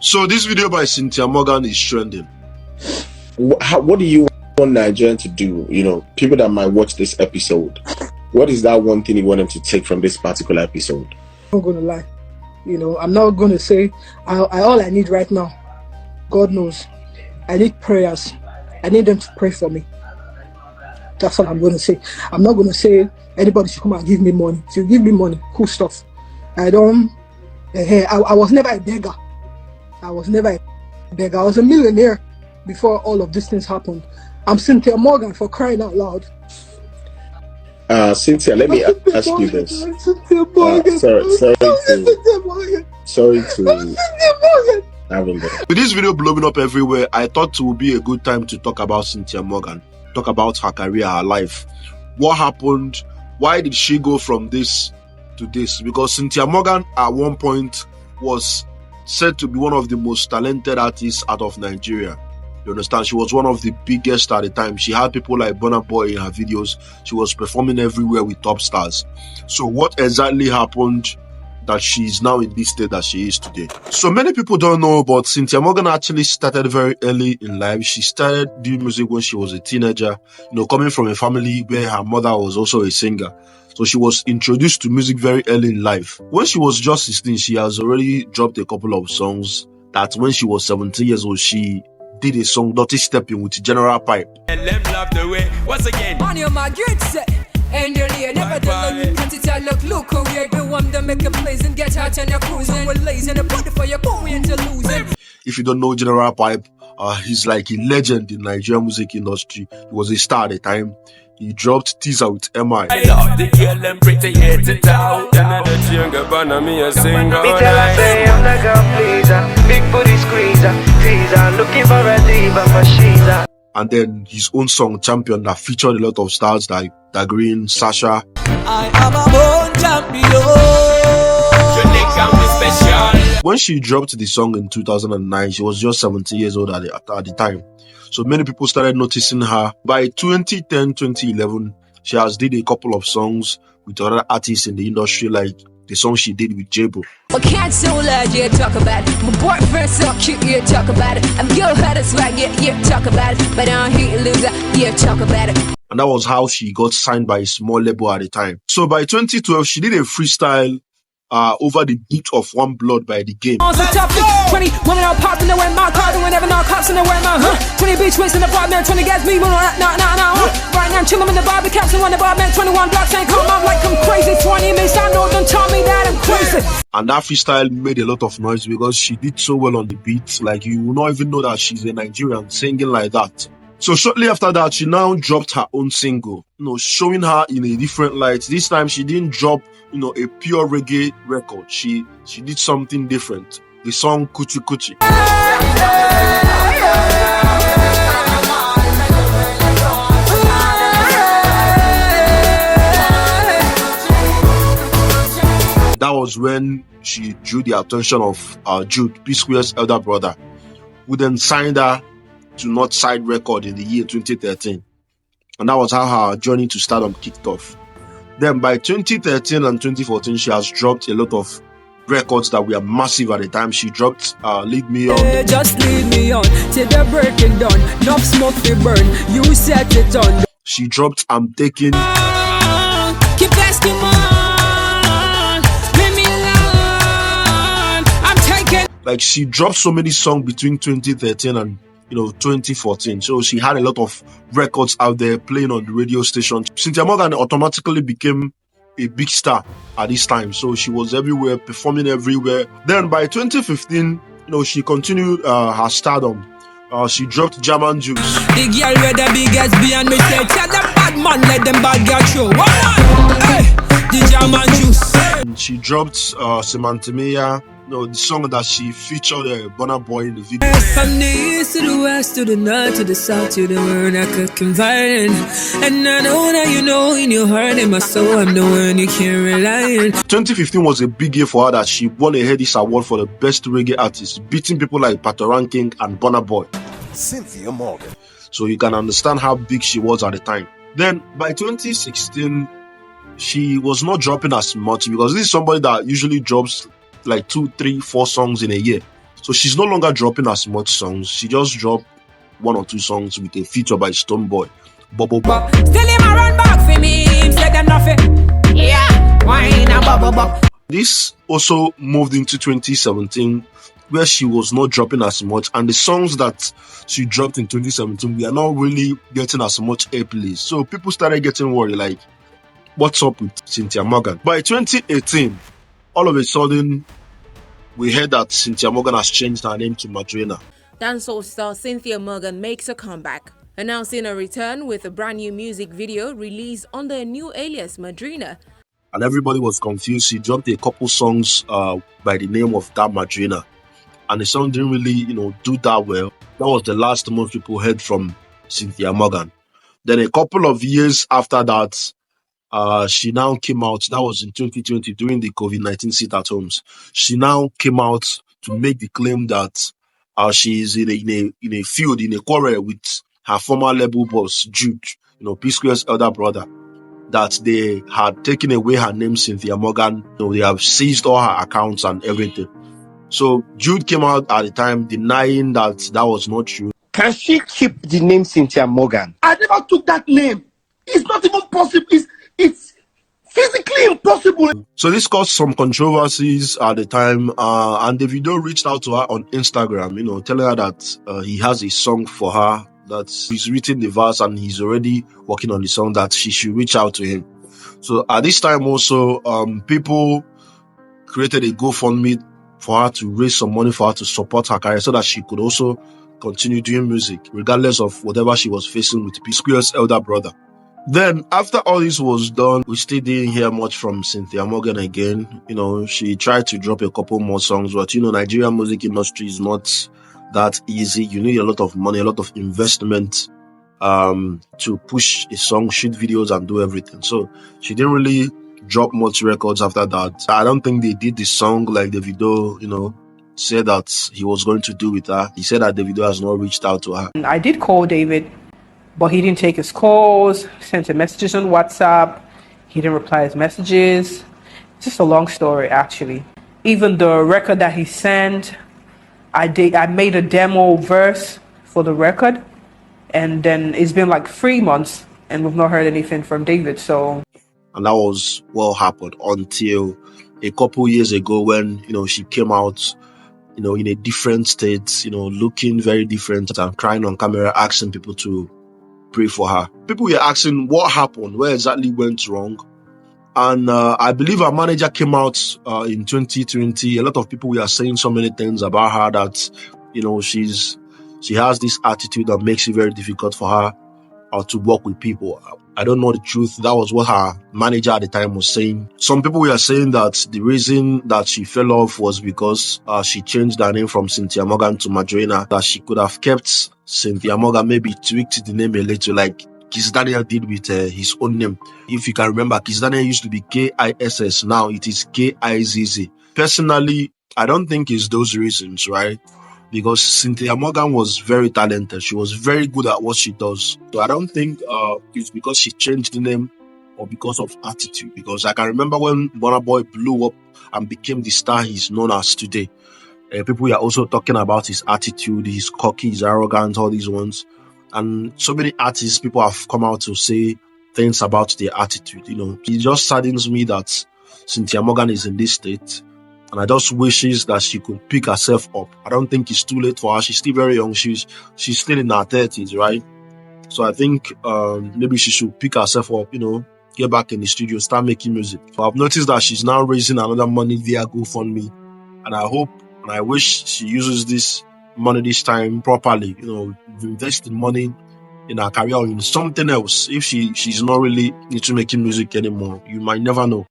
So this video by Cynthia Morgan is trending. What do you want Nigerians to do? You know, people that might watch this episode. What is that one thing you want them to take from this particular episode? I'm not going to lie. You know, I'm not going to say all I need right now. God knows. I need prayers. I need them to pray for me. That's all I'm going to say. I'm not going to say anybody should come and give me money. If you give me money, cool stuff. I was never a beggar. I was a millionaire before all of these things happened. I'm Cynthia Morgan, for crying out loud. Cynthia, let me ask you this. Sorry to having that. With this video blowing up everywhere, I thought it would be a good time to talk about Cynthia Morgan, talk about her career, her life. What happened? Why did she go from this to this? Because Cynthia Morgan at one point was said to be one of the most talented artists out of Nigeria. You understand? She was one of the biggest at the time. She had people like Burna Boy in her videos. She was performing everywhere with top stars. So what exactly happened that she's now in this state that she is today? So many people don't know, but Cynthia Morgan actually started very early in life. She started doing music when she was a teenager, you know, coming from a family where her mother was also a singer. So she was introduced to music very early in life. When she was just 16, she has already dropped a couple of songs that when she was 17 years old, she did a song, Dirty Stepping, with General Pipe. And them love the way, once again. On your market set, and you're never done. Can't it look who you're the one that make a place and get out and you're cruising. We're lazy the body for your going to losing. If you don't know General Pipe, he's like a legend in Nigerian music industry. He was a star at the time. He dropped Teaser with MI. I love the girl and pretty head to toe. Another younger banner me a singer. Me tell her say I'm the girl pleaser, big booty squeezer, teaser, looking for a diva for sheezer. And then his own song Champion that featured a lot of stars like Dagreen, Sasha. I am a born champion. Special. When she dropped the song in 2009, she was just 17 years old at the time. So many people started noticing her. By 2010, 2011, she has did a couple of songs with other artists in the industry, like the song she did with Jabo. My cat's so loud, yeah, talk about it. My boyfriend so cute, yeah, talk about it. I'm your head is swag, yeah, talk about it. But I don't hate loser, yeah, talk about it. And that was how she got signed by a small label at the time. So by 2012, she did a freestyle over the beat of One Blood by The Game. 20 women are popping away my car, whenever no cops in the way my 20 beach waist in the apartment, 20 gas me, right now chillin' in the Barbie caps and one the apartment, 21 blocks ain't come out like I'm crazy. 20 minutes I know, don't tell me that I'm crazy. And that freestyle made a lot of noise because she did so well on the beat. Like, you will not even know that she's a Nigerian singing like that. So shortly after that, she now dropped her own single, you know, showing her in a different light. This time she didn't drop, you know, a pure reggae record. She did something different. The song Kuchi Kuchi. That was when she drew the attention of Jude, P-Square's elder brother, who then signed her to Northside Record in the year 2013. And that was how her journey to stardom kicked off. Then by 2013 and 2014, she has dropped a lot of records that were massive at the time. She dropped Lead Me On. Hey, just lead me on till the breaking down. Enough smoke to burn. You set it on. She dropped I'm Taking. Keep asking on. Leave me alone. I'm taking. Like, she dropped so many songs between 2013 and 2014. So she had a lot of records out there playing on the radio station. Cynthia Morgan automatically became a big star at this time. So she was everywhere, performing everywhere. Then by 2015, she continued her stardom. She dropped German Juice. The girl with the biggest beyond me say, tell them bad man, let them bad girl show. Hey, the German Juice. And she dropped Semantimea. The song that she featured Burna Boy in the video. From the east to the west to the north to the south to the world I could confide in. And I know that you know in your heart and my soul I'm the one you can rely on. 2015 was a big year for her that she won a Headies Award for the best reggae artist, beating people like Patoran King and Burna Boy. Cynthia Morgan. So you can understand how big she was at the time. Then by 2016, she was not dropping as much because this is somebody that usually drops like 2, 3, 4 songs in a year. So she's no longer dropping as much songs. She just dropped 1 or 2 songs with a feature by Stonebwoy. Bubble Bop. Still him a run back for me. Say them nothing. Yeah. Wine and bubble bop. This also moved into 2017, where she was not dropping as much, and the songs that she dropped in 2017, we are not really getting as much airplay. So people started getting worried, like, what's up with Cynthia Morgan? By 2018, all of a sudden, we heard that Cynthia Morgan has changed her name to Madrina. Dancehall star Cynthia Morgan makes a comeback, announcing a return with a brand new music video released under a new alias, Madrina. And everybody was confused. She dropped a couple songs by the name of that Madrina. And the song didn't really, do that well. That was the last most people heard from Cynthia Morgan. Then a couple of years after that, she now came out. That was in 2020 during the COVID-19 sit-at-homes. She now came out to make the claim that she is in a feud, in a quarrel with her former label boss, Jude, P-Square's elder brother, that they had taken away her name, Cynthia Morgan. They have seized all her accounts and everything. So Jude came out at the time denying that was not true. Can she keep the name Cynthia Morgan? I never took that name. It's not even possible. It's physically impossible. So this caused some controversies at the time, and Davido reached out to her on Instagram, telling her that he has a song for her, that he's written the verse and he's already working on the song, that she should reach out to him. So at this time also, people created a GoFundMe for her to raise some money for her to support her career so that she could also continue doing music, regardless of whatever she was facing with P-Square's elder brother. Then, after all this was done, we still didn't hear much from Cynthia Morgan again. She tried to drop a couple more songs, but, Nigerian music industry is not that easy. You need a lot of money, a lot of investment to push a song, shoot videos, and do everything. So she didn't really drop much records after that. I don't think they did the song like Davido, said that he was going to do with her. He said that Davido has not reached out to her. I did call David, but he didn't take his calls, sent him messages on WhatsApp. He didn't reply his messages. It's just a long story, actually. Even the record that he sent, I made a demo verse for the record, and then it's been like 3 months, and we've not heard anything from David, so... And that was what happened until a couple years ago when, she came out, in a different state, looking very different and crying on camera, asking people to pray for her. People were asking what happened, where exactly went wrong. And I believe our manager came out in 2020. A lot of people were saying so many things about her that, she has this attitude that makes it very difficult for her to work with people. I don't know the truth. That was what her manager at the time was saying. Some people were saying that the reason that she fell off was because she changed her name from Cynthia Morgan to Madrina, that she could have kept Cynthia Morgan, maybe tweaked the name a little like Kiss Daniel did with his own name. If you can remember, Kiss Daniel used to be Kiss, now it is Kizz. Personally, I don't think it's those reasons, right? Because Cynthia Morgan was very talented. She was very good at what she does. So I don't think it's because she changed the name or because of attitude. Because I can remember when Burna Boy blew up and became the star he's known as today. People were also talking about his attitude, his cocky, his arrogance, all these ones. And so many artists, people have come out to say things about their attitude. It just saddens me that Cynthia Morgan is in this state. And I just wishes that she could pick herself up. I don't think it's too late for her. She's still very young. She's still in her 30s, right? So I think maybe she should pick herself up, get back in the studio, start making music. So I've noticed that she's now raising another money via GoFundMe. And I hope and I wish she uses this money this time properly, invest in money in her career or in something else. If she's not really into making music anymore, you might never know.